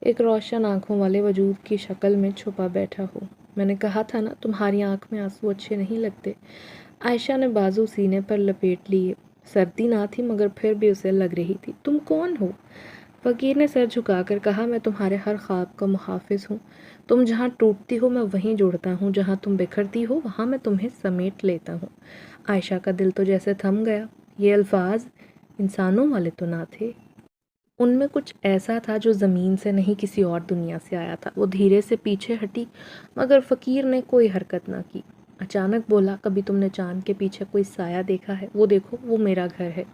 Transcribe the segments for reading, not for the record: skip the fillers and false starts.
ایک روشن آنکھوں والے وجود کی شکل میں چھپا بیٹھا ہو۔ میں نے کہا تھا نا تمہاری آنکھ میں آنسو اچھے نہیں لگتے۔ عائشہ نے بازو سینے پر لپیٹ لیے۔ سردی نہ تھی مگر پھر بھی اسے لگ رہی تھی۔ تم کون ہو؟ فقیر نے سر جھکا کر کہا، میں تمہارے ہر خواب کا محافظ ہوں۔ تم جہاں ٹوٹتی ہو میں وہیں جوڑتا ہوں، جہاں تم بکھرتی ہو وہاں میں تمہیں سمیٹ لیتا ہوں۔ عائشہ کا دل تو جیسے تھم گیا۔ یہ الفاظ انسانوں والے تو نہ تھے۔ ان میں کچھ ایسا تھا جو زمین سے نہیں کسی اور دنیا سے آیا تھا۔ وہ دھیرے سے پیچھے ہٹی مگر فقیر نے کوئی حرکت نہ کی۔ اچانک بولا، کبھی تم نے چاند کے پیچھے کوئی سایہ دیکھا ہے؟ وہ دیکھو، وہ میرا گھر ہے،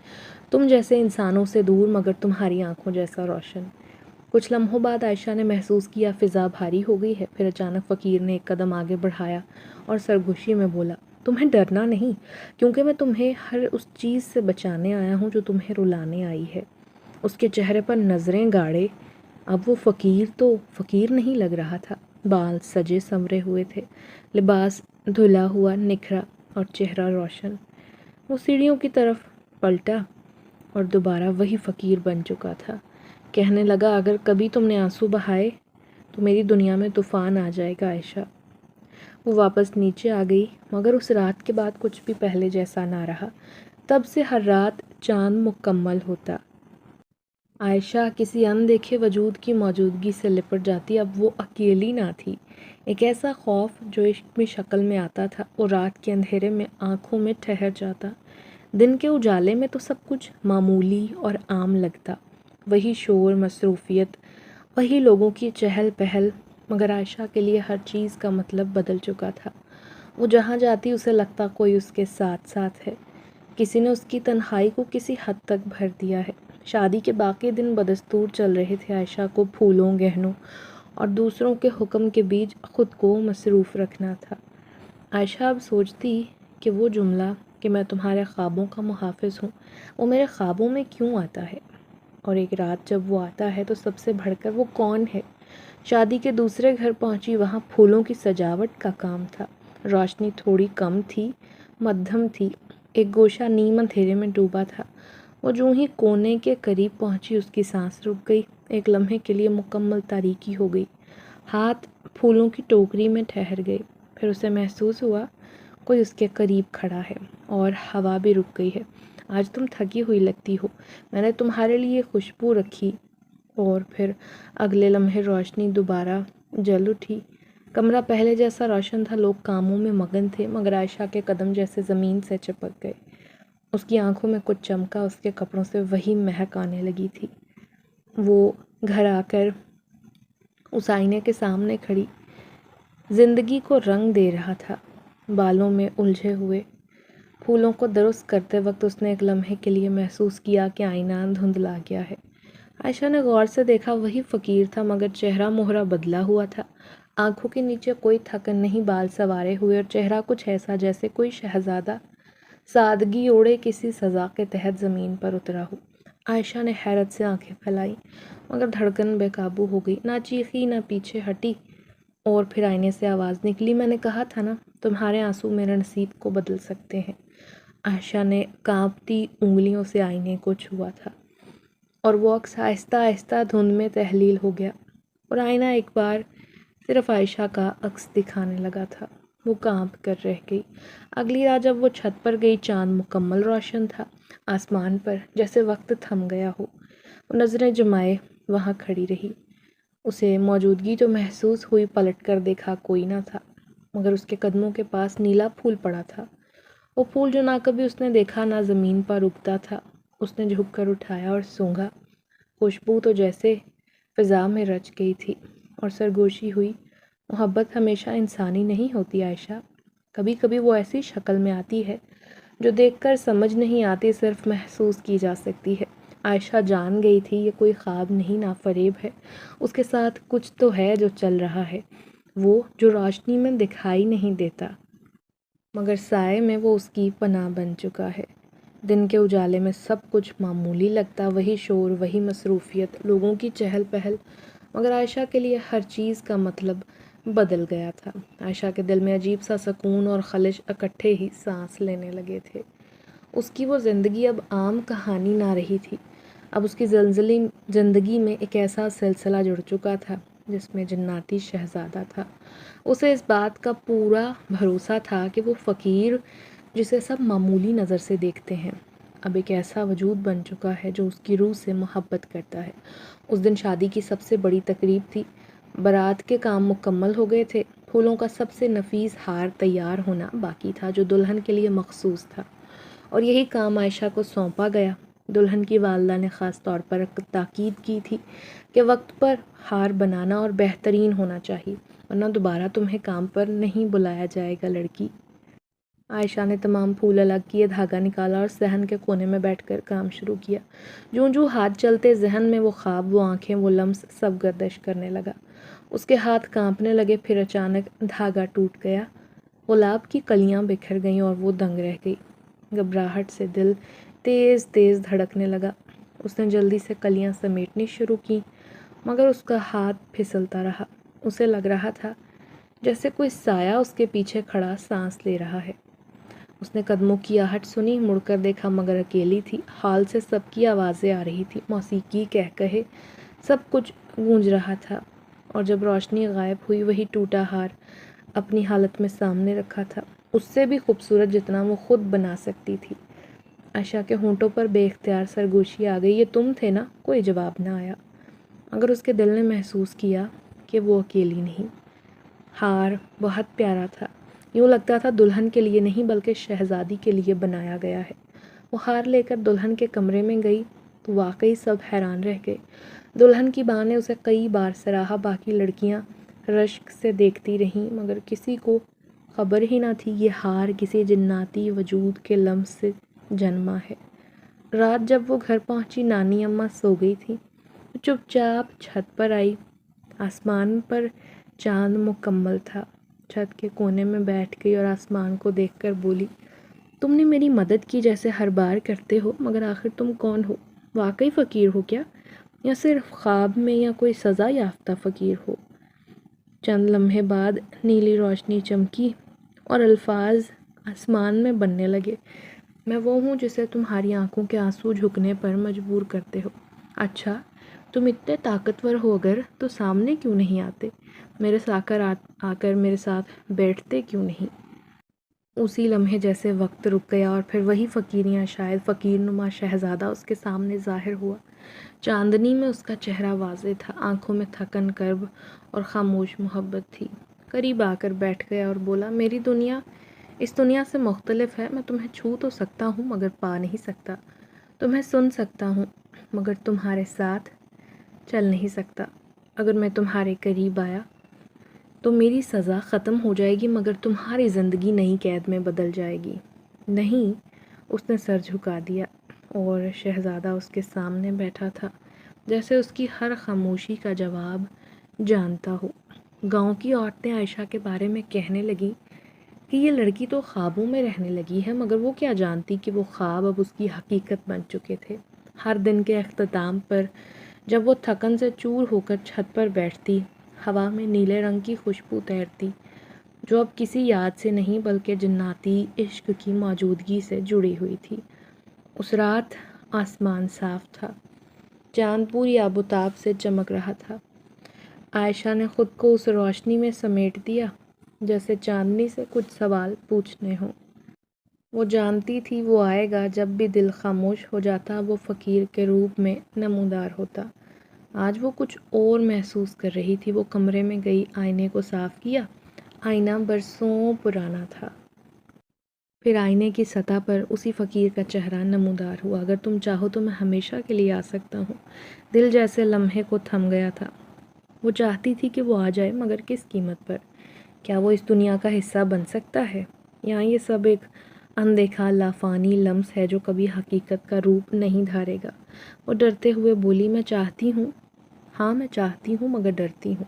تم جیسے انسانوں سے دور مگر تمہاری آنکھوں جیسا روشن۔ کچھ لمحوں بعد عائشہ نے محسوس کیا فضا بھاری ہو گئی ہے۔ پھر اچانک فقیر نے ایک قدم آگے بڑھایا اور سرگوشی میں بولا، تمہیں ڈرنا نہیں، کیونکہ میں تمہیں ہر اس چیز سے بچانے آیا ہوں جو تمہیں رلانے آئی ہے۔ اس کے چہرے پر نظریں گاڑے۔ اب وہ فقیر تو فقیر نہیں لگ رہا تھا۔ بال سجے سنورے ہوئے تھے، لباس دھلا ہوا نکھرا اور چہرہ روشن۔ وہ سیڑھیوں کی طرف پلٹا اور دوبارہ وہی فقیر بن چکا تھا۔ کہنے لگا، اگر کبھی تم نے آنسو بہائے تو میری دنیا میں طوفان آ جائے گا عائشہ۔ وہ واپس نیچے آ گئی مگر اس رات کے بعد کچھ بھی پہلے جیسا نہ رہا۔ تب سے ہر رات چاند مکمل ہوتا، عائشہ کسی اندیکھے وجود کی موجودگی سے لپٹ جاتی۔ اب وہ اکیلی نہ تھی۔ ایک ایسا خوف جو عشق کی شکل میں آتا تھا، وہ رات کے اندھیرے میں آنکھوں میں ٹھہر جاتا۔ دن کے اجالے میں تو سب کچھ معمولی اور عام لگتا، وہی شور، مصروفیت، وہی لوگوں کی چہل پہل، مگر عائشہ کے لیے ہر چیز کا مطلب بدل چکا تھا۔ وہ جہاں جاتی اسے لگتا کوئی اس کے ساتھ ساتھ ہے، کسی نے اس کی تنہائی کو کسی حد تک بھر دیا ہے۔ شادی کے باقی دن بدستور چل رہے تھے۔ عائشہ کو پھولوں، گہنوں اور دوسروں کے حکم کے بیچ خود کو مصروف رکھنا تھا۔ عائشہ اب سوچتی کہ وہ جملہ کہ میں تمہارے خوابوں کا محافظ ہوں، وہ میرے خوابوں میں کیوں آتا ہے؟ اور ایک رات جب وہ آتا ہے تو سب سے بڑھ کر وہ کون ہے؟ شادی کے دوسرے گھر پہنچی، وہاں پھولوں کی سجاوٹ کا کام تھا۔ روشنی تھوڑی کم تھی، مدھم تھی، ایک گوشہ نیم اندھیرے میں ڈوبا تھا۔ وہ جو ہی کونے کے قریب پہنچی اس کی سانس رک گئی۔ ایک لمحے کے لیے مکمل تاریکی ہو گئی۔ ہاتھ پھولوں کی ٹوکری میں ٹھہر گئے۔ پھر اسے محسوس ہوا کوئی اس کے قریب کھڑا ہے اور ہوا بھی رک گئی ہے۔ آج تم تھکی ہوئی لگتی ہو، میں نے تمہارے لیے خوشبو رکھی۔ اور پھر اگلے لمحے روشنی دوبارہ جل اٹھی۔ کمرہ پہلے جیسا روشن تھا، لوگ کاموں میں مگن تھے مگر عائشہ کے قدم جیسے زمین سے چپک گئے۔ اس کی آنکھوں میں کچھ چمکا، اس کے کپڑوں سے وہی مہک آنے لگی تھی۔ وہ گھر آ کر اس آئینے کے سامنے کھڑی زندگی کو رنگ دے رہا تھا، بالوں میں الجھے ہوئے۔ پھولوں کو درست کرتے وقت اس نے ایک لمحے کے لیے محسوس کیا کہ آئینہ دھندلا گیا ہے۔ عائشہ نے غور سے دیکھا، وہی فقیر تھا مگر چہرہ مہرہ بدلا ہوا تھا۔ آنکھوں کے نیچے کوئی تھکن نہیں، بال سنوارے ہوئے اور چہرہ کچھ ایسا جیسے کوئی شہزادہ سادگی اوڑھے کسی سزا کے تحت زمین پر اترا ہو۔ عائشہ نے حیرت سے آنکھیں پھیلائی مگر دھڑکن بے قابو ہو گئی، نہ چیخی نہ پیچھے ہٹی۔ اور پھر آئینے سے آواز نکلی، میں نے کہا تھا نا تمہارے آنسو میرے نصیب کو بدل سکتے ہیں۔ عائشہ نے کانپتی انگلیوں سے آئینے کو چھوا تھا اور وہ عکس آہستہ آہستہ دھند میں تحلیل ہو گیا اور آئینہ ایک بار صرف عائشہ کا عکس دکھانے لگا تھا۔ وہ کانپ کر رہ گئی۔ اگلی رات جب وہ چھت پر گئی، چاند مکمل روشن تھا۔ آسمان پر جیسے وقت تھم گیا ہو۔ وہ نظریں جمائے وہاں کھڑی رہی۔ اسے موجودگی تو محسوس ہوئی، پلٹ کر دیکھا کوئی نہ تھا مگر اس کے قدموں کے پاس نیلا پھول پڑا تھا۔ وہ پھول جو نہ کبھی اس نے دیکھا نہ زمین پر اگتا تھا۔ اس نے جھک کر اٹھایا اور سونگھا۔ خوشبو تو جیسے فضا میں رچ گئی تھی اور سرگوشی ہوئی، محبت ہمیشہ انسانی نہیں ہوتی عائشہ، کبھی کبھی وہ ایسی شکل میں آتی ہے جو دیکھ کر سمجھ نہیں آتی، صرف محسوس کی جا سکتی ہے۔ عائشہ جان گئی تھی یہ کوئی خواب نہیں، نہ فریب ہے، اس کے ساتھ کچھ تو ہے جو چل رہا ہے، وہ جو روشنی میں دکھائی نہیں دیتا مگر سائے میں وہ اس کی پناہ بن چکا ہے۔ دن کے اجالے میں سب کچھ معمولی لگتا، وہی شور، وہی مصروفیت، لوگوں کی چہل پہل، مگر عائشہ کے لیے ہر چیز کا مطلب بدل گیا تھا۔ عائشہ کے دل میں عجیب سا سکون اور خلش اکٹھے ہی سانس لینے لگے تھے۔ اس کی وہ زندگی اب عام کہانی نہ رہی تھی، اب اس کی زلزلی زندگی میں ایک ایسا سلسلہ جڑ چکا تھا جس میں جناتی شہزادہ تھا۔ اسے اس بات کا پورا بھروسہ تھا کہ وہ فقیر جسے سب معمولی نظر سے دیکھتے ہیں اب ایک ایسا وجود بن چکا ہے جو اس کی روح سے محبت کرتا ہے۔ اس دن شادی کی سب سے بڑی تقریب تھی۔ بارات کے کام مکمل ہو گئے تھے۔ پھولوں کا سب سے نفیس ہار تیار ہونا باقی تھا جو دلہن کے لیے مخصوص تھا، اور یہی کام عائشہ کو سونپا گیا۔ دلہن کی والدہ نے خاص طور پر تاکید کی تھی کہ وقت پر ہار بنانا اور بہترین ہونا چاہیے، ورنہ دوبارہ تمہیں کام پر نہیں بلایا جائے گا لڑکی۔ عائشہ نے تمام پھول الگ کیے، دھاگا نکالا اور صحن کے کونے میں بیٹھ کر کام شروع کیا۔ جوں ہاتھ چلتے ذہن میں وہ خواب، وہ آنکھیں، وہ لمس سب گردش کرنے لگا۔ اس کے ہاتھ کانپنے لگے، پھر اچانک دھاگا ٹوٹ گیا، گلاب کی کلیاں بکھر گئیں اور وہ دنگ رہ گئی۔ گھبراہٹ سے دل تیز تیز دھڑکنے لگا۔ اس نے جلدی سے کلیاں سمیٹنی شروع کی، مگر اس کا ہاتھ پھسلتا رہا۔ اسے لگ رہا تھا جیسے کوئی سایہ اس کے پیچھے کھڑا سانس لے رہا ہے۔ اس نے قدموں کی آہٹ سنی، مڑ کر دیکھا مگر اکیلی تھی۔ حال سے سب کی آوازیں آ رہی تھی، موسیقی، کہے سب کچھ گونج رہا تھا، اور جب روشنی غائب ہوئی وہی ٹوٹا ہار اپنی حالت میں سامنے رکھا تھا، اس سے بھی خوبصورت جتنا وہ خود بنا سکتی تھی۔ عائشہ کے ہونٹوں پر بے اختیار سرگوشی آ گئی۔ یہ تم تھے نا؟ کوئی جواب نہ آیا، مگر اس کے دل نے محسوس کیا کہ وہ اکیلی نہیں۔ ہار بہت پیارا تھا، یوں لگتا تھا دلہن کے لیے نہیں بلکہ شہزادی کے لیے بنایا گیا ہے۔ وہ ہار لے کر دلہن کے کمرے میں گئی تو واقعی سب حیران رہ گئے۔ دلہن کی ماں نے اسے کئی بار سراہا، باقی لڑکیاں رشک سے دیکھتی رہیں، مگر کسی کو خبر ہی نہ تھی یہ ہار کسی جناتی وجود کے لمس سے جنما ہے۔ رات جب وہ گھر پہنچی، نانی اماں سو گئی تھی۔ چپ چاپ چھت پر آئی۔ آسمان پر چاند مکمل تھا۔ چھت کے کونے میں بیٹھ گئی اور آسمان کو دیکھ کر بولی، تم نے میری مدد کی جیسے ہر بار کرتے ہو، مگر آخر تم کون ہو؟ واقعی فقیر ہو کیا، یا صرف خواب میں، یا کوئی سزا یافتہ فقیر ہو؟ چند لمحے بعد نیلی روشنی چمکی اور الفاظ آسمان میں بننے لگے، میں وہ ہوں جسے تمہاری آنکھوں کے آنسو جھکنے پر مجبور کرتے ہو۔ اچھا، تم اتنے طاقتور ہو اگر تو سامنے کیوں نہیں آتے؟ میرے آ کر میرے ساتھ بیٹھتے کیوں نہیں؟ اسی لمحے جیسے وقت رک گیا اور پھر وہی فقیریاں، شاید فقیر نما شہزادہ اس کے سامنے ظاہر ہوا۔ چاندنی میں اس کا چہرہ واضح تھا، آنکھوں میں تھکن، کرب اور خاموش محبت تھی۔ قریب آ کر بیٹھ گیا اور بولا، میری دنیا اس دنیا سے مختلف ہے۔ میں تمہیں چھو تو سکتا ہوں مگر پا نہیں سکتا، تمہیں سن سکتا ہوں مگر تمہارے ساتھ چل نہیں سکتا۔ اگر میں تمہارے قریب آیا تو میری سزا ختم ہو جائے گی، مگر تمہاری زندگی نئی قید میں بدل جائے گی۔ نہیں، اس نے سر جھکا دیا، اور شہزادہ اس کے سامنے بیٹھا تھا جیسے اس کی ہر خاموشی کا جواب جانتا ہو۔ گاؤں کی عورتیں عائشہ کے بارے میں کہنے لگیں کہ یہ لڑکی تو خوابوں میں رہنے لگی ہے، مگر وہ کیا جانتی کہ وہ خواب اب اس کی حقیقت بن چکے تھے۔ ہر دن کے اختتام پر جب وہ تھکن سے چور ہو کر چھت پر بیٹھتی، ہوا میں نیلے رنگ کی خوشبو تیرتی جو اب کسی یاد سے نہیں بلکہ جناتی عشق کی موجودگی سے جڑی ہوئی تھی۔ اس رات آسمان صاف تھا، چاند پوری آب و تاب سے چمک رہا تھا۔ عائشہ نے خود کو اس روشنی میں سمیٹ دیا جیسے چاندنی سے کچھ سوال پوچھنے ہوں۔ وہ جانتی تھی وہ آئے گا، جب بھی دل خاموش ہو جاتا وہ فقیر کے روپ میں نمودار ہوتا۔ آج وہ کچھ اور محسوس کر رہی تھی۔ وہ کمرے میں گئی، آئینے کو صاف کیا۔ آئینہ برسوں پرانا تھا، پھر آئینے کی سطح پر اسی فقیر کا چہرہ نمودار ہوا۔ اگر تم چاہو تو میں ہمیشہ کے لیے آ سکتا ہوں۔ دل جیسے لمحے کو تھم گیا تھا۔ وہ چاہتی تھی کہ وہ آ جائے، مگر کس قیمت پر؟ کیا وہ اس دنیا کا حصہ بن سکتا ہے، یا یہ سب ایک اندیکھا لافانی لمس ہے جو کبھی حقیقت کا روپ نہیں دھارے گا؟ وہ ڈرتے ہوئے بولی، میں چاہتی ہوں، ہاں میں چاہتی ہوں مگر ڈرتی ہوں۔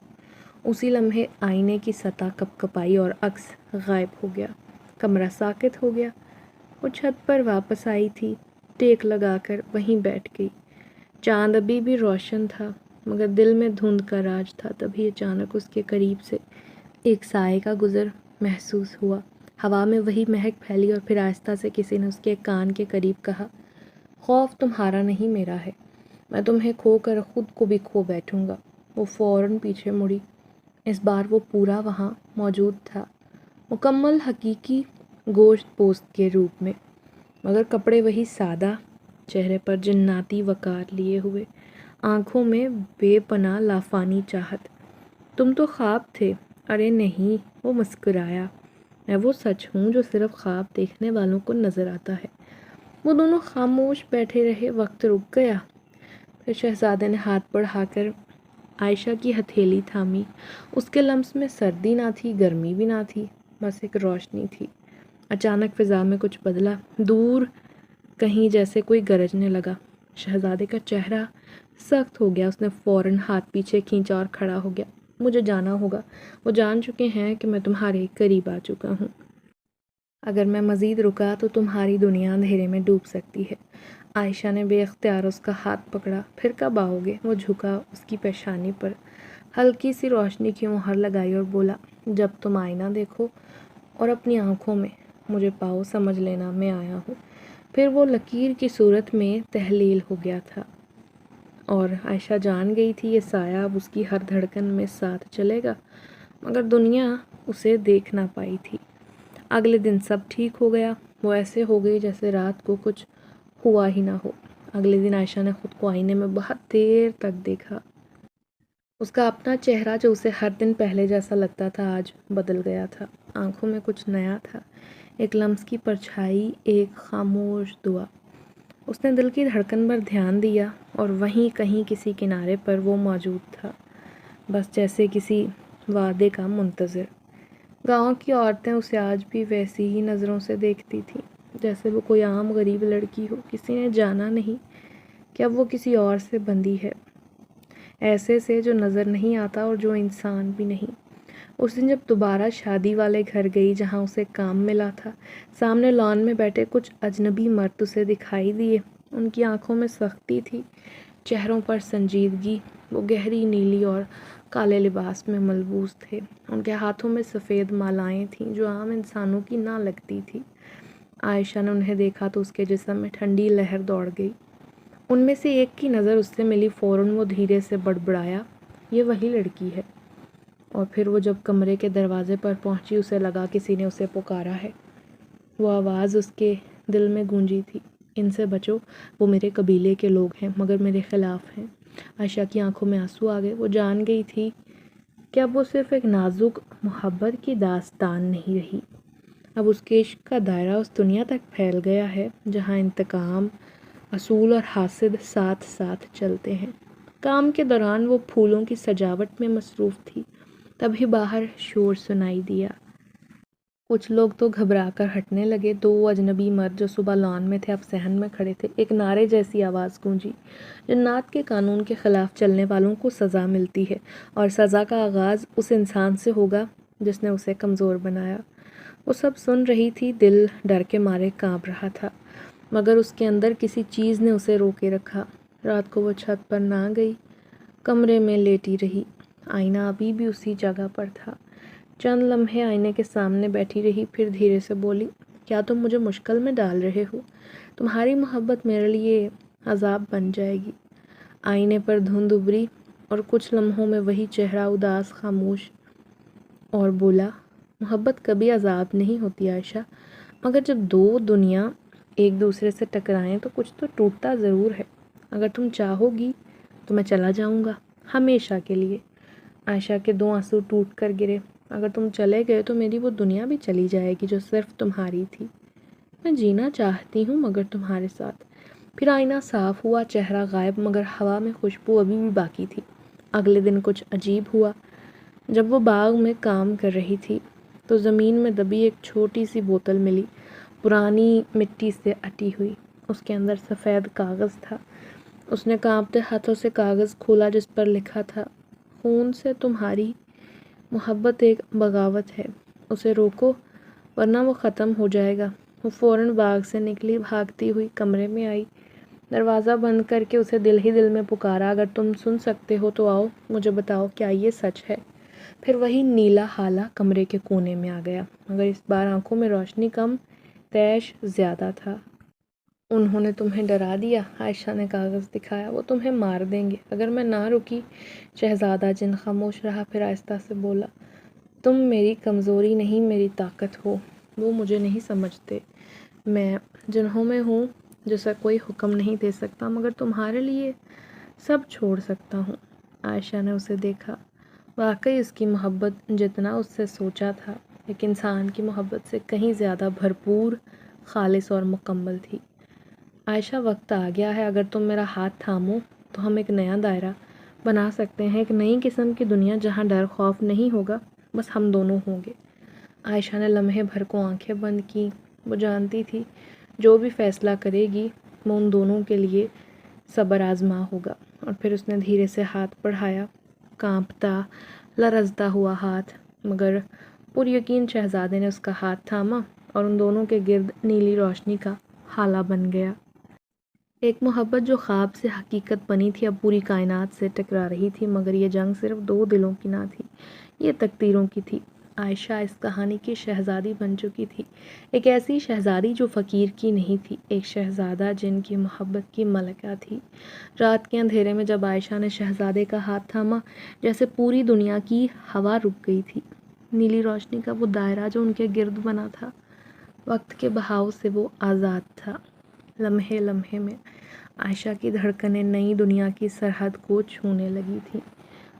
اسی لمحے آئینے کی سطح کپ کپائی اور عکس غائب ہو گیا۔ کمرہ ساکت ہو گیا۔ وہ چھت پر واپس آئی تھی، ٹیک لگا کر وہیں بیٹھ گئی۔ چاند ابھی بھی روشن تھا مگر دل میں دھند کا راج تھا۔ تبھی اچانک اس کے قریب سے ایک سائے کا گزر محسوس ہوا۔ ہوا میں وہی مہک پھیلی اور پھر آہستہ سے کسی نے اس کے کان کے قریب کہا، خوف تمہارا نہیں میرا ہے۔ میں تمہیں کھو کر خود کو بھی کھو بیٹھوں گا۔ وہ فوراً پیچھے مڑی۔ اس بار وہ پورا وہاں موجود تھا، مکمل حقیقی گوشت پوست کے روپ میں، مگر کپڑے وہی سادہ، چہرے پر جناتی وقار لیے ہوئے، آنکھوں میں بے پناہ لافانی چاہت۔ تم تو خواب تھے۔ ارے نہیں، وہ مسکرایا۔ میں وہ سچ ہوں جو صرف خواب دیکھنے والوں کو نظر آتا ہے۔ وہ دونوں خاموش بیٹھے رہے۔ وقت رک گیا۔ پھر شہزادے نے ہاتھ بڑھا کر عائشہ کی ہتھیلی تھامی۔ اس کے لمس میں سردی نہ تھی، گرمی بھی نہ تھی، بس ایک روشنی تھی۔ اچانک فضا میں کچھ بدلا، دور کہیں جیسے کوئی گرجنے لگا۔ شہزادے کا چہرہ سخت ہو گیا۔ اس نے فوراً ہاتھ پیچھے کھینچا اور کھڑا ہو گیا۔ مجھے جانا ہوگا۔ وہ جان چکے ہیں کہ میں تمہارے قریب آ چکا ہوں۔ اگر میں مزید رکا تو تمہاری دنیا اندھیرے میں ڈوب سکتی ہے۔ عائشہ نے بے اختیار اس کا ہاتھ پکڑا۔ پھر کب آؤ گے؟ وہ جھکا، اس کی پیشانی پر ہلکی سی روشنی کی مہر لگائی اور بولا، جب تم آئینہ دیکھو اور اپنی آنکھوں میں مجھے پاؤ، سمجھ لینا میں آیا ہوں۔ پھر وہ لکیر کی صورت میں تحلیل ہو گیا تھا، اور عائشہ جان گئی تھی یہ سایہ اب اس کی ہر دھڑکن میں ساتھ چلے گا، مگر دنیا اسے دیکھ نہ پائی تھی۔ اگلے دن سب ٹھیک ہو گیا۔ وہ ایسے ہو گئی جیسے رات کو کچھ ہوا ہی نہ ہو۔ اگلے دن عائشہ نے خود کو آئینے میں بہت دیر تک دیکھا۔ اس کا اپنا چہرہ جو اسے ہر دن پہلے جیسا لگتا تھا آج بدل گیا تھا۔ آنکھوں میں کچھ نیا تھا، ایک لمس کی پرچھائی، ایک خاموش دعا۔ اس نے دل کی دھڑکن پر دھیان دیا، اور وہیں کہیں کسی کنارے پر وہ موجود تھا، بس جیسے کسی وعدے کا منتظر۔ گاؤں کی عورتیں اسے آج بھی ویسی ہی نظروں سے دیکھتی تھیں، جیسے وہ کوئی عام غریب لڑکی ہو۔ کسی نے جانا نہیں کہ اب وہ کسی اور سے بندھی ہے، ایسے سے جو نظر نہیں آتا اور جو انسان بھی نہیں۔ اس دن جب دوبارہ شادی والے گھر گئی جہاں اسے کام ملا تھا، سامنے لان میں بیٹھے کچھ اجنبی مرد اسے دکھائی دیے۔ ان کی آنکھوں میں سختی تھی، چہروں پر سنجیدگی۔ وہ گہری نیلی اور کالے لباس میں ملبوس تھے۔ ان کے ہاتھوں میں سفید مالائیں تھیں جو عام انسانوں کی نہ لگتی تھی۔ عائشہ نے انہیں دیکھا تو اس کے جسم میں ٹھنڈی لہر دوڑ گئی۔ ان میں سے ایک کی نظر اس سے ملی، فوراً وہ دھیرے سے بڑبڑایا، یہ وہی لڑکی ہے۔ اور پھر وہ جب کمرے کے دروازے پر پہنچی، اسے لگا کسی نے اسے پکارا ہے۔ وہ آواز اس کے دل میں گونجی تھی، ان سے بچو، وہ میرے قبیلے کے لوگ ہیں مگر میرے خلاف ہیں۔ عائشہ کی آنکھوں میں آنسو آ گئے۔ وہ جان گئی تھی کہ اب وہ صرف ایک نازک محبت کی داستان نہیں رہی، اب اس کے عشق کا دائرہ اس دنیا تک پھیل گیا ہے جہاں انتقام، اصول اور حاسد ساتھ ساتھ چلتے ہیں۔ کام کے دوران وہ پھولوں کی سجاوٹ میں مصروف تھی، تبھی باہر شور سنائی دیا۔ کچھ لوگ تو گھبرا کر ہٹنے لگے۔ دو اجنبی مرد جو صبح لان میں تھے اب صحن میں کھڑے تھے۔ ایک نعرے جیسی آواز گونجی، جنات کے قانون کے خلاف چلنے والوں کو سزا ملتی ہے، اور سزا کا آغاز اس انسان سے ہوگا جس نے اسے کمزور بنایا۔ وہ سب سن رہی تھی، دل ڈر کے مارے کانپ رہا تھا، مگر اس کے اندر کسی چیز نے اسے روکے رکھا۔ رات کو وہ چھت پر نہ گئی، کمرے میں لیٹی رہی۔ آئینہ ابھی بھی اسی جگہ پر تھا۔ چند لمحے آئینے کے سامنے بیٹھی رہی، پھر دھیرے سے بولی، کیا تم مجھے مشکل میں ڈال رہے ہو؟ تمہاری محبت میرے لیے عذاب بن جائے گی۔ آئینے پر دھند ابھری، اور کچھ لمحوں میں وہی چہرہ اداس، خاموش، اور بولا، محبت کبھی عذاب نہیں ہوتی عائشہ، مگر جب دو دنیا ایک دوسرے سے ٹکرائیں تو کچھ تو ٹوٹتا ضرور ہے۔ اگر تم چاہو گی تو میں چلا جاؤں گا، ہمیشہ کے لیے۔ عائشہ کے دو آنسو ٹوٹ کر گرے۔ اگر تم چلے گئے تو میری وہ دنیا بھی چلی جائے گی جو صرف تمہاری تھی۔ میں جینا چاہتی ہوں مگر تمہارے ساتھ۔ پھر آئینہ صاف ہوا، چہرہ غائب، مگر ہوا میں خوشبو ابھی بھی باقی تھی۔ اگلے دن کچھ عجیب ہوا۔ جب وہ باغ میں کام کر رہی تھی تو زمین میں دبی ایک چھوٹی سی بوتل ملی، پرانی مٹی سے اٹی ہوئی۔ اس کے اندر سفید کاغذ تھا۔ اس نے کانپتے ہاتھوں سے کاغذ کھولا جس پر لکھا تھا، خون سے تمہاری محبت ایک بغاوت ہے، اسے روکو ورنہ وہ ختم ہو جائے گا۔ وہ فوراً باغ سے نکلی، بھاگتی ہوئی کمرے میں آئی، دروازہ بند کر کے اسے دل ہی دل میں پکارا، اگر تم سن سکتے ہو تو آؤ، مجھے بتاؤ کیا یہ سچ ہے؟ پھر وہی نیلا ہالہ کمرے کے کونے میں آ گیا، مگر اس بار آنکھوں میں روشنی کم، تیش زیادہ تھا۔ انہوں نے تمہیں ڈرا دیا؟ عائشہ نے کاغذ دکھایا۔ وہ تمہیں مار دیں گے اگر میں نہ رکی۔ شہزادہ جن خاموش رہا، پھر آہستہ سے بولا، تم میری کمزوری نہیں میری طاقت ہو۔ وہ مجھے نہیں سمجھتے، میں جنہوں میں ہوں جسے کوئی حکم نہیں دے سکتا، مگر تمہارے لیے سب چھوڑ سکتا ہوں۔ عائشہ نے اسے دیکھا۔ واقعی اس کی محبت جتنا اس سے سوچا تھا ایک انسان کی محبت سے کہیں زیادہ بھرپور، خالص اور مکمل تھی۔ عائشہ، وقت آ گیا ہے، اگر تم میرا ہاتھ تھامو تو ہم ایک نیا دائرہ بنا سکتے ہیں، ایک نئی قسم کی دنیا جہاں ڈر خوف نہیں ہوگا، بس ہم دونوں ہوں گے۔ عائشہ نے لمحے بھر کو آنکھیں بند کیں۔ وہ جانتی تھی جو بھی فیصلہ کرے گی وہ ان دونوں کے لیے صبر آزما ہوگا۔ اور پھر اس نے دھیرے سے ہاتھ بڑھایا، کانپتا لرزتا ہوا ہاتھ، مگر پر یقین شہزادے نے اس کا ہاتھ تھاما اور ان دونوں کے گرد نیلی روشنی کا ہالہ بن گیا۔ ایک محبت جو خواب سے حقیقت بنی تھی اب پوری کائنات سے ٹکرا رہی تھی، مگر یہ جنگ صرف دو دلوں کی نہ تھی، یہ تقدیروں کی تھی۔ عائشہ اس کہانی کی شہزادی بن چکی تھی، ایک ایسی شہزادی جو فقیر کی نہیں تھی، ایک شہزادہ جن کی محبت کی ملکہ تھی۔ رات کے اندھیرے میں جب عائشہ نے شہزادے کا ہاتھ تھاما، جیسے پوری دنیا کی ہوا رک گئی تھی۔ نیلی روشنی کا وہ دائرہ جو ان کے گرد بنا تھا، وقت کے بہاؤ سے وہ آزاد تھا۔ لمحے لمحے میں عائشہ کی دھڑکنیں نئی دنیا کی سرحد کو چھونے لگی تھیں۔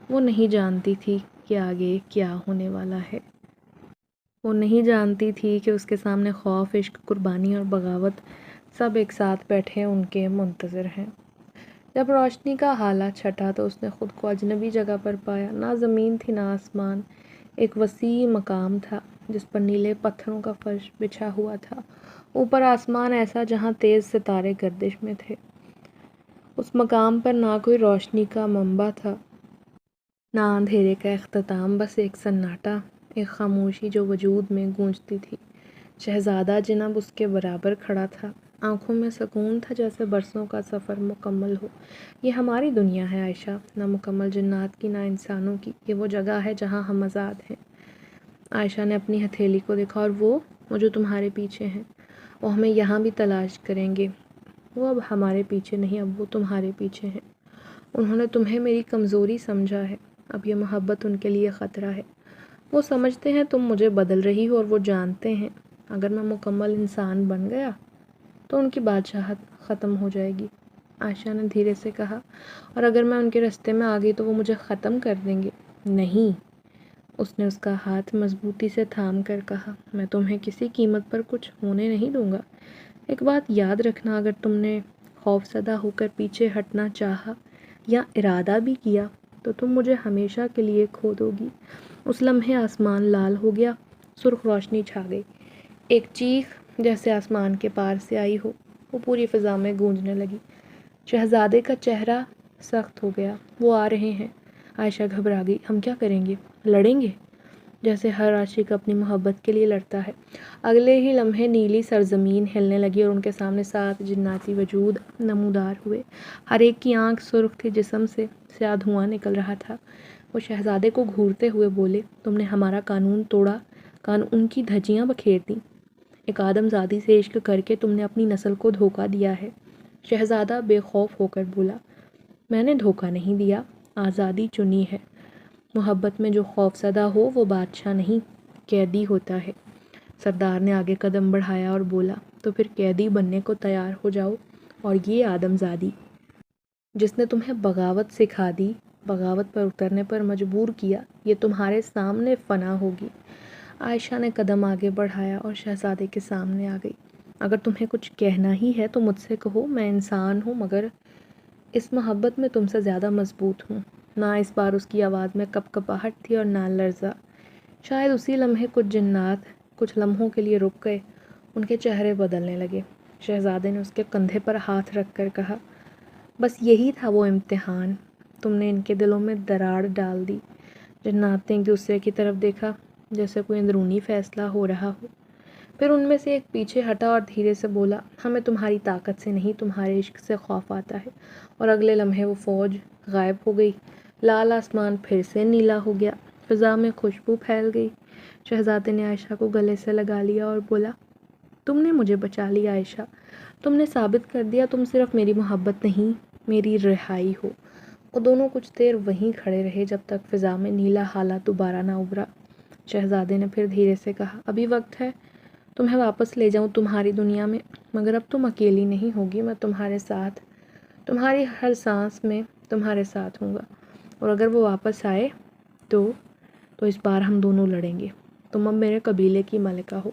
وہ نہیں جانتی تھی کہ آگے کیا ہونے والا ہے۔ وہ نہیں جانتی تھی کہ اس کے سامنے خوف، عشق، قربانی اور بغاوت سب ایک ساتھ بیٹھے ان کے منتظر ہیں۔ جب روشنی کا ہالہ چھٹا تو اس نے خود کو اجنبی جگہ پر پایا۔ نہ زمین تھی نہ آسمان، ایک وسیع مقام تھا جس پر نیلے پتھروں کا فرش بچھا ہوا تھا۔ اوپر آسمان ایسا جہاں تیز ستارے گردش میں تھے۔ اس مقام پر نہ کوئی روشنی کا منبع تھا نہ اندھیرے کا اختتام، بس ایک سناٹا، ایک خاموشی جو وجود میں گونجتی تھی۔ شہزادہ جن اب اس کے برابر کھڑا تھا، آنکھوں میں سکون تھا جیسے برسوں کا سفر مکمل ہو۔ یہ ہماری دنیا ہے عائشہ، نہ مکمل جنات کی نہ انسانوں کی، یہ وہ جگہ ہے جہاں ہم آزاد ہیں۔ عائشہ نے اپنی ہتھیلی کو دیکھا، اور وہ جو تمہارے پیچھے ہیں وہ ہمیں یہاں بھی تلاش کریں گے۔ وہ اب ہمارے پیچھے نہیں، اب وہ تمہارے پیچھے ہیں۔ انہوں نے تمہیں میری کمزوری سمجھا ہے، اب یہ محبت ان کے لیے خطرہ ہے۔ وہ سمجھتے ہیں تم مجھے بدل رہی ہو، اور وہ جانتے ہیں اگر میں مکمل انسان بن گیا تو ان کی بادشاہت ختم ہو جائے گی۔ عائشہ نے دھیرے سے کہا، اور اگر میں ان کے راستے میں آ گئی تو وہ مجھے ختم کر دیں گے؟ نہیں، اس نے اس کا ہاتھ مضبوطی سے تھام کر کہا، میں تمہیں کسی قیمت پر کچھ ہونے نہیں دوں گا۔ ایک بات یاد رکھنا، اگر تم نے خوف زدہ ہو کر پیچھے ہٹنا چاہا یا ارادہ بھی کیا تو تم مجھے ہمیشہ کے لیے کھو دو گی۔ اس لمحے آسمان لال ہو گیا، سرخ روشنی چھا گئی، ایک چیخ جیسے آسمان کے پار سے آئی ہو، وہ پوری فضا میں گونجنے لگی۔ شہزادے کا چہرہ سخت ہو گیا۔ وہ آ رہے ہیں۔ عائشہ گھبرا گئی۔ ہم کیا کریں گے؟ لڑیں گے؟ جیسے ہر عاشق اپنی محبت کے لیے لڑتا ہے۔ اگلے ہی لمحے نیلی سرزمین ہلنے لگی اور ان کے سامنے 7 جناتی وجود نمودار ہوئے۔ ہر ایک کی آنکھ سرخ تھی، جسم سے سیاہ دھواں نکل رہا تھا۔ وہ شہزادے کو گھورتے ہوئے بولے، تم نے ہمارا قانون توڑا، قانون کی دھجیاں بکھیر دیں۔ ایک آدم زادی سے عشق کر کے تم نے اپنی نسل کو دھوکہ دیا ہے۔ شہزادہ بے خوف ہو کر بولا، میں نے دھوکہ نہیں دیا، آزادی چنی ہے۔ محبت میں جو خوف زدہ ہو وہ بادشاہ نہیں، قیدی ہوتا ہے۔ سردار نے آگے قدم بڑھایا اور بولا، تو پھر قیدی بننے کو تیار ہو جاؤ، اور یہ آدم زادی جس نے تمہیں بغاوت سکھا دی، بغاوت پر اترنے پر مجبور کیا، یہ تمہارے سامنے فنا ہوگی۔ عائشہ نے قدم آگے بڑھایا اور شہزادے کے سامنے آ گئی۔ اگر تمہیں کچھ کہنا ہی ہے تو مجھ سے کہو، میں انسان ہوں مگر اس محبت میں تم سے زیادہ مضبوط ہوں۔ نہ اس بار اس کی آواز میں کپکپاہٹ تھی اور نہ لرزہ۔ شاید اسی لمحے کچھ جنات کچھ لمحوں کے لیے رک گئے، ان کے چہرے بدلنے لگے۔ شہزادے نے اس کے کندھے پر ہاتھ رکھ کر کہا، بس یہی تھا وہ امتحان، تم نے ان کے دلوں میں دراڑ ڈال دی۔ جنات نے ایک دوسرے کی طرف دیکھا جیسے کوئی اندرونی فیصلہ ہو رہا ہو۔ پھر ان میں سے ایک پیچھے ہٹا اور دھیرے سے بولا، ہمیں تمہاری طاقت سے نہیں تمہارے عشق سے خوف آتا ہے۔ اور اگلے لمحے وہ فوج غائب ہو گئی۔ لال آسمان پھر سے نیلا ہو گیا، فضا میں خوشبو پھیل گئی۔ شہزادے نے عائشہ کو گلے سے لگا لیا اور بولا، تم نے مجھے بچا لیا عائشہ، تم نے ثابت کر دیا تم صرف میری محبت نہیں، میری رہائی ہو۔ وہ دونوں کچھ دیر وہیں کھڑے رہے جب تک فضا میں نیلا ہالہ دوبارہ نہ ابھرا۔ شہزادے نے پھر دھیرے سے کہا، ابھی وقت ہے تمہیں واپس لے جاؤں تمہاری دنیا میں، مگر اب تم اکیلی نہیں ہوگی، میں تمہارے ساتھ، تمہاری ہر سانس میں تمہارے ساتھ ہوں گا، اور اگر وہ واپس آئے تو اس بار ہم دونوں لڑیں گے، تم اب میرے قبیلے کی ملکہ ہو۔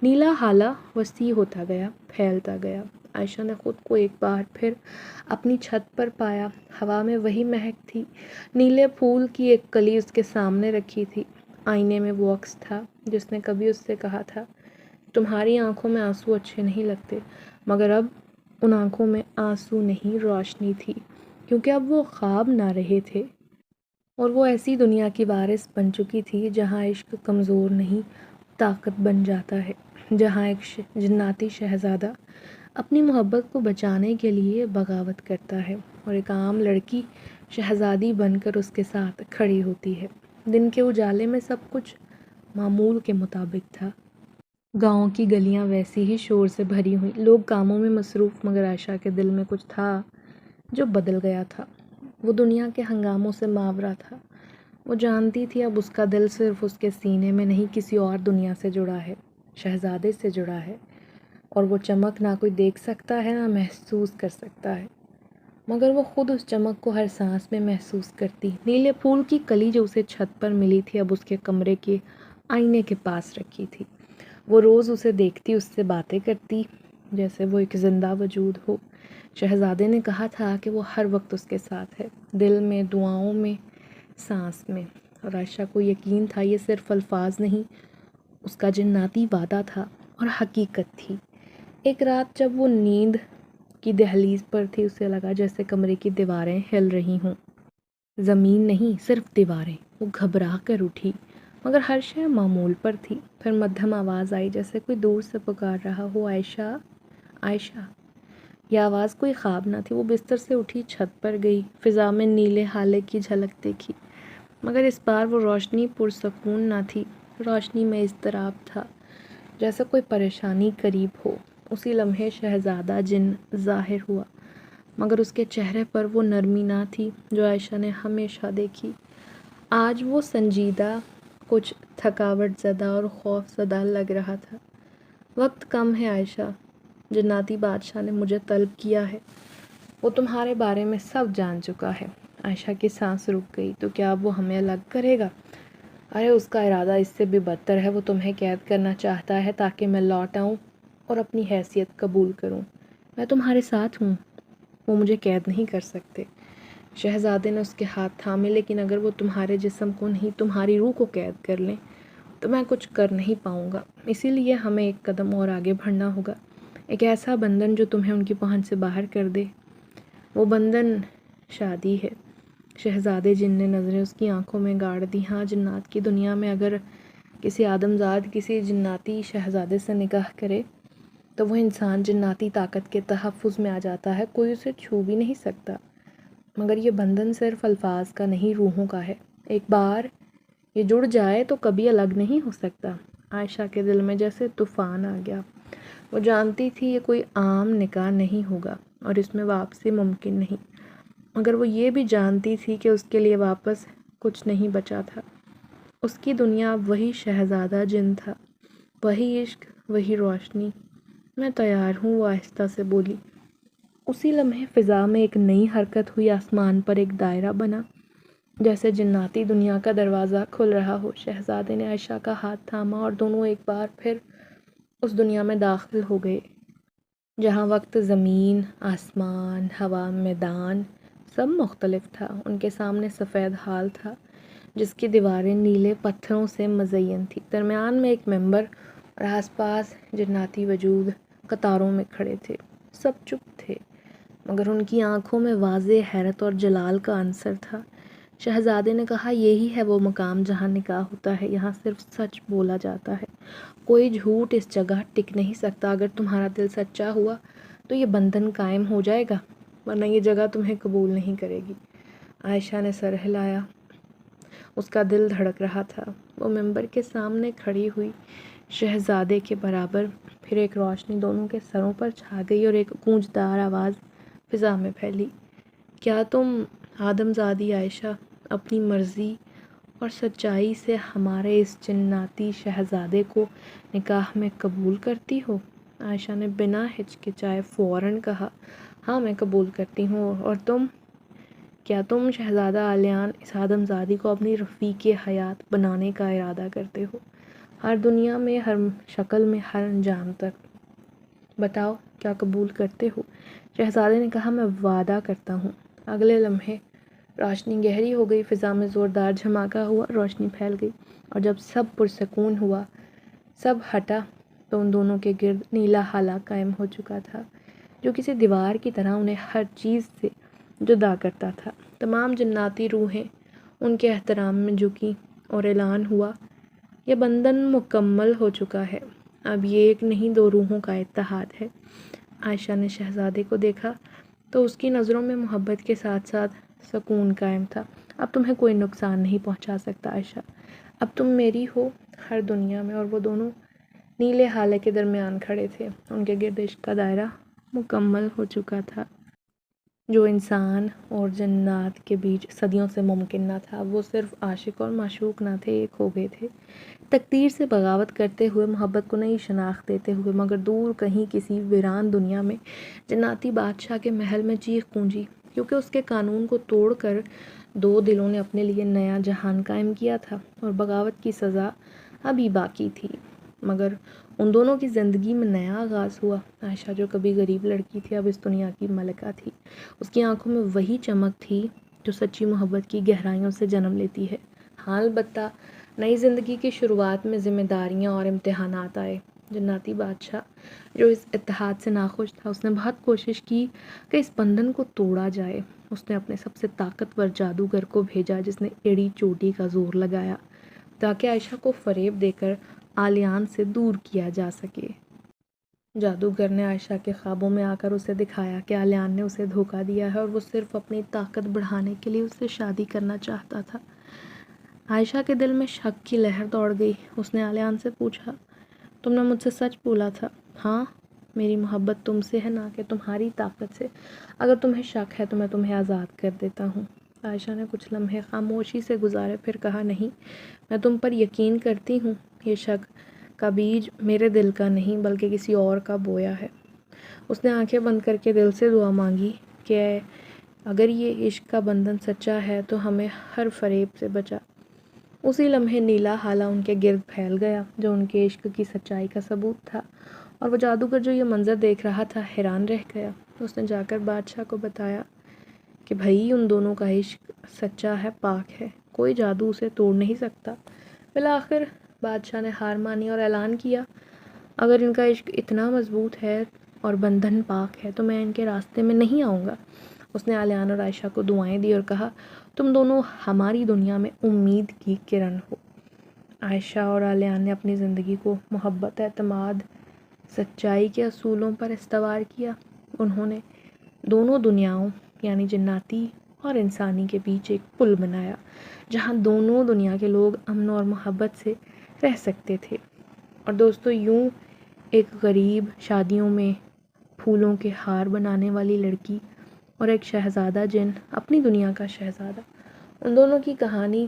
نیلا ہالہ وسیع ہوتا گیا، پھیلتا گیا۔ عائشہ نے خود کو ایک بار پھر اپنی چھت پر پایا، ہوا میں وہی مہک تھی، نیلے پھول کی ایک کلی اس کے سامنے رکھی تھی، آئینے میں وہ عکس تھا جس نے کبھی اس سے کہا تھا، تمہاری آنکھوں میں آنسو اچھے نہیں لگتے، مگر اب ان آنکھوں میں آنسو نہیں، روشنی تھی، کیونکہ اب وہ خواب نہ رہے تھے، اور وہ ایسی دنیا کی وارث بن چکی تھی جہاں عشق کمزور نہیں، طاقت بن جاتا ہے، جہاں ایک جناتی شہزادہ اپنی محبت کو بچانے کے لیے بغاوت کرتا ہے، اور ایک عام لڑکی شہزادی بن کر اس کے ساتھ کھڑی ہوتی ہے۔ دن کے اجالے میں سب کچھ معمول کے مطابق تھا۔ گاؤں کی گلیاں ویسی ہی شور سے بھری ہوئیں، لوگ کاموں میں مصروف، مگر عائشہ کے دل میں کچھ تھا جو بدل گیا تھا۔ وہ دنیا کے ہنگاموں سے ماورا تھا۔ وہ جانتی تھی اب اس کا دل صرف اس کے سینے میں نہیں، کسی اور دنیا سے جڑا ہے، شہزادے سے جڑا ہے، اور وہ چمک نہ کوئی دیکھ سکتا ہے نہ محسوس کر سکتا ہے، مگر وہ خود اس چمک کو ہر سانس میں محسوس کرتی۔ نیلے پھول کی کلی جو اسے چھت پر ملی تھی اب اس کے کمرے کے آئینے کے پاس رکھی تھی۔ وہ روز اسے دیکھتی، اس سے باتیں کرتی جیسے وہ ایک زندہ وجود ہو۔ شہزادے نے کہا تھا کہ وہ ہر وقت اس کے ساتھ ہے، دل میں، دعاؤں میں، سانس میں، اور عائشہ کو یقین تھا یہ صرف الفاظ نہیں، اس کا جناتی وعدہ تھا اور حقیقت تھی۔ ایک رات جب وہ نیند کی دہلیز پر تھی، اسے لگا جیسے کمرے کی دیواریں ہل رہی ہوں، زمین نہیں صرف دیواریں۔ وہ گھبرا کر اٹھی، مگر ہر شے معمول پر تھی۔ پھر مدھم آواز آئی جیسے کوئی دور سے پکار رہا ہو، عائشہ، عائشہ۔ یہ آواز کوئی خواب نہ تھی۔ وہ بستر سے اٹھی، چھت پر گئی، فضا میں نیلے ہالے کی جھلک دیکھی، مگر اس بار وہ روشنی پرسکون نہ تھی، روشنی میں اضطراب تھا، جیسے کوئی پریشانی قریب ہو۔ اسی لمحے شہزادہ جن ظاہر ہوا، مگر اس کے چہرے پر وہ نرمی نہ تھی جو عائشہ نے ہمیشہ دیکھی۔ آج وہ سنجیدہ، کچھ تھکاوٹ زدہ اور خوف زدہ لگ رہا تھا۔ وقت کم ہے عائشہ، جناتی بادشاہ نے مجھے طلب کیا ہے، وہ تمہارے بارے میں سب جان چکا ہے۔ عائشہ کی سانس رک گئی، تو کیا اب وہ ہمیں الگ کرے گا؟ ارے اس کا ارادہ اس سے بھی بدتر ہے، وہ تمہیں قید کرنا چاہتا ہے تاکہ میں لوٹ آؤں اور اپنی حیثیت قبول کروں۔ میں تمہارے ساتھ ہوں، وہ مجھے قید نہیں کر سکتے۔ شہزادے نے اس کے ہاتھ تھامے، لیکن اگر وہ تمہارے جسم کو نہیں، تمہاری روح کو قید کر لیں تو میں کچھ کر نہیں پاؤں گا، اسی لیے ہمیں ایک قدم اور آگے بڑھنا ہوگا، ایک ایسا بندھن جو تمہیں ان کی پہنچ سے باہر کر دے۔ وہ بندھن شادی ہے۔ شہزادے جن نے نظریں اس کی آنکھوں میں گاڑ دی۔ ہاں، جنات کی دنیا میں اگر کسی آدمزاد کسی جناتی شہزادے سے نکاح کرے تو وہ انسان جناتی طاقت کے تحفظ میں آ جاتا ہے، کوئی اسے چھو بھی نہیں سکتا، مگر یہ بندھن صرف الفاظ کا نہیں، روحوں کا ہے۔ ایک بار یہ جڑ جائے تو کبھی الگ نہیں ہو سکتا۔ عائشہ کے دل میں جیسے طوفان آ گیا۔ وہ جانتی تھی یہ کوئی عام نکاح نہیں ہوگا اور اس میں واپسی ممکن نہیں، مگر وہ یہ بھی جانتی تھی کہ اس کے لیے واپس کچھ نہیں بچا تھا۔ اس کی دنیا اب وہی شہزادہ جن تھا، وہی عشق، وہی روشنی۔ میں تیار ہوں، وہ آہستہ سے بولی۔ اسی لمحے فضا میں ایک نئی حرکت ہوئی، آسمان پر ایک دائرہ بنا، جیسے جناتی دنیا کا دروازہ کھل رہا ہو۔ شہزادے نے عائشہ کا ہاتھ تھاما اور دونوں ایک بار پھر اس دنیا میں داخل ہو گئے جہاں وقت، زمین، آسمان، ہوا، میدان سب مختلف تھا۔ ان کے سامنے سفید ہال تھا جس کی دیواریں نیلے پتھروں سے مزین تھی، درمیان میں ایک ممبر، اور آس پاس جناتی وجود قطاروں میں کھڑے تھے۔ سب چپ تھے، مگر ان کی آنکھوں میں واضح حیرت اور جلال کا عنصر تھا۔ شہزادے نے کہا، یہی ہے وہ مقام جہاں نکاح ہوتا ہے، یہاں صرف سچ بولا جاتا ہے، کوئی جھوٹ اس جگہ ٹک نہیں سکتا۔ اگر تمہارا دل سچا ہوا تو یہ بندھن قائم ہو جائے گا، ورنہ یہ جگہ تمہیں قبول نہیں کرے گی۔ عائشہ نے سر ہلایا، اس کا دل دھڑک رہا تھا۔ وہ ممبر کے سامنے کھڑی ہوئی، شہزادے کے برابر پھر ایک روشنی دونوں کے سروں پر چھا گئی اور ایک گونجدار آواز فضا میں پھیلی، کیا تم آدم زادی عائشہ اپنی مرضی اور سچائی سے ہمارے اس جناتی شہزادے کو نکاح میں قبول کرتی ہو؟ عائشہ نے بنا ہچکچائے فوراً کہا، ہاں میں قبول کرتی ہوں۔ اور تم؟ کیا تم شہزادہ آلیان اس آدم زادی کو اپنی رفیق حیات بنانے کا ارادہ کرتے ہو؟ ہر دنیا میں، ہر شکل میں، ہر انجام تک؟ بتاؤ، کیا قبول کرتے ہو؟ شہزادے نے کہا، میں وعدہ کرتا ہوں۔ اگلے لمحے روشنی گہری ہو گئی، فضا میں زوردار دھماکہ ہوا، روشنی پھیل گئی، اور جب سب پرسکون ہوا، سب ہٹا، تو ان دونوں کے گرد نیلا ہالہ قائم ہو چکا تھا، جو کسی دیوار کی طرح انہیں ہر چیز سے جدا کرتا تھا۔ تمام جناتی روحیں ان کے احترام میں جھکیں اور اعلان ہوا، یہ بندھن مکمل ہو چکا ہے، اب یہ ایک نہیں دو روحوں کا اتحاد ہے۔ عائشہ نے شہزادے کو دیکھا تو اس کی نظروں میں محبت کے ساتھ ساتھ سکون قائم تھا۔ اب تمہیں کوئی نقصان نہیں پہنچا سکتا عائشہ، اب تم میری ہو ہر دنیا میں۔ اور وہ دونوں نیلے ہالے کے درمیان کھڑے تھے، ان کے گرد عشق کا دائرہ مکمل ہو چکا تھا، جو انسان اور جنات کے بیچ صدیوں سے ممکن نہ تھا۔ وہ صرف عاشق اور معشوق نہ تھے، ایک ہو گئے تھے، تقدیر سے بغاوت کرتے ہوئے، محبت کو نئی شناخت دیتے ہوئے، مگر دور کہیں کسی ویران دنیا میں جناتی بادشاہ کے محل میں چیخ گونجی، کیونکہ اس کے قانون کو توڑ کر دو دلوں نے اپنے لیے نیا جہان قائم کیا تھا، اور بغاوت کی سزا ابھی باقی تھی، مگر ان دونوں کی زندگی میں نیا آغاز ہوا۔ عائشہ جو کبھی غریب لڑکی تھی، اب اس دنیا کی ملکہ تھی۔ اس کی آنکھوں میں وہی چمک تھی جو سچی محبت کی گہرائیوں سے جنم لیتی ہے۔ ہاں، البتہ نئی زندگی کی شروعات میں ذمہ داریاں اور امتحانات آئے۔ جناتی بادشاہ جو اس اتحاد سے ناخوش تھا، اس نے بہت کوشش کی کہ اس بندھن کو توڑا جائے۔ اس نے اپنے سب سے طاقتور جادوگر کو بھیجا، جس نے ایڑی چوٹی کا زور لگایا تاکہ عائشہ کو فریب دے کر آلیان سے دور کیا جا سکے۔ جادوگر نے عائشہ کے خوابوں میں آ کر اسے دکھایا کہ آلیان نے اسے دھوکہ دیا ہے اور وہ صرف اپنی طاقت بڑھانے کے لیے اس سے شادی کرنا چاہتا تھا۔ عائشہ کے دل میں شک کی لہر دوڑ گئی۔ اس نے آلیان سے پوچھا، تم نے مجھ سے سچ بولا تھا؟ ہاں، میری محبت تم سے ہے، نہ کہ تمہاری طاقت سے۔ اگر تمہیں شک ہے تو میں تمہیں آزاد کر دیتا ہوں۔ عائشہ نے کچھ لمحے خاموشی سے گزارے، پھر کہا، نہیں، میں تم پر یقین کرتی ہوں، یہ شک کا بیج میرے دل کا نہیں بلکہ کسی اور کا بویا ہے۔ اس نے آنکھیں بند کر کے دل سے دعا مانگی کہ اگر یہ عشق کا بندھن سچا ہے تو ہمیں ہر فریب سے بچا۔ اسی لمحے نیلا ہالہ ان کے گرد پھیل گیا، جو ان کے عشق کی سچائی کا ثبوت تھا، اور وہ جادوگر جو یہ منظر دیکھ رہا تھا حیران رہ گیا۔ اس نے جا کر بادشاہ کو بتایا کہ بھئی، ان دونوں کا عشق سچا ہے، پاک ہے، کوئی جادو اسے توڑ نہیں سکتا۔ بالآخر بادشاہ نے ہار مانی اور اعلان کیا، اگر ان کا عشق اتنا مضبوط ہے اور بندھن پاک ہے تو میں ان کے راستے میں نہیں آؤں گا۔ اس نے آلیان اور عائشہ کو دعائیں دی اور کہا، تم دونوں ہماری دنیا میں امید کی کرن ہو۔ عائشہ اور آلیان نے اپنی زندگی کو محبت، اعتماد، سچائی کے اصولوں پر استوار کیا۔ انہوں نے دونوں دنیاؤں یعنی جناتی اور انسانی کے بیچ ایک پل بنایا، جہاں دونوں دنیا کے لوگ امن اور محبت سے رہ سکتے تھے۔ اور دوستو، یوں ایک غریب، شادیوں میں پھولوں کے ہار بنانے والی لڑکی اور ایک شہزادہ جن، اپنی دنیا کا شہزادہ، ان دونوں کی کہانی،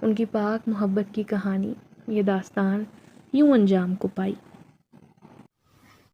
ان کی پاک محبت کی کہانی، یہ داستان یوں انجام کو پائی۔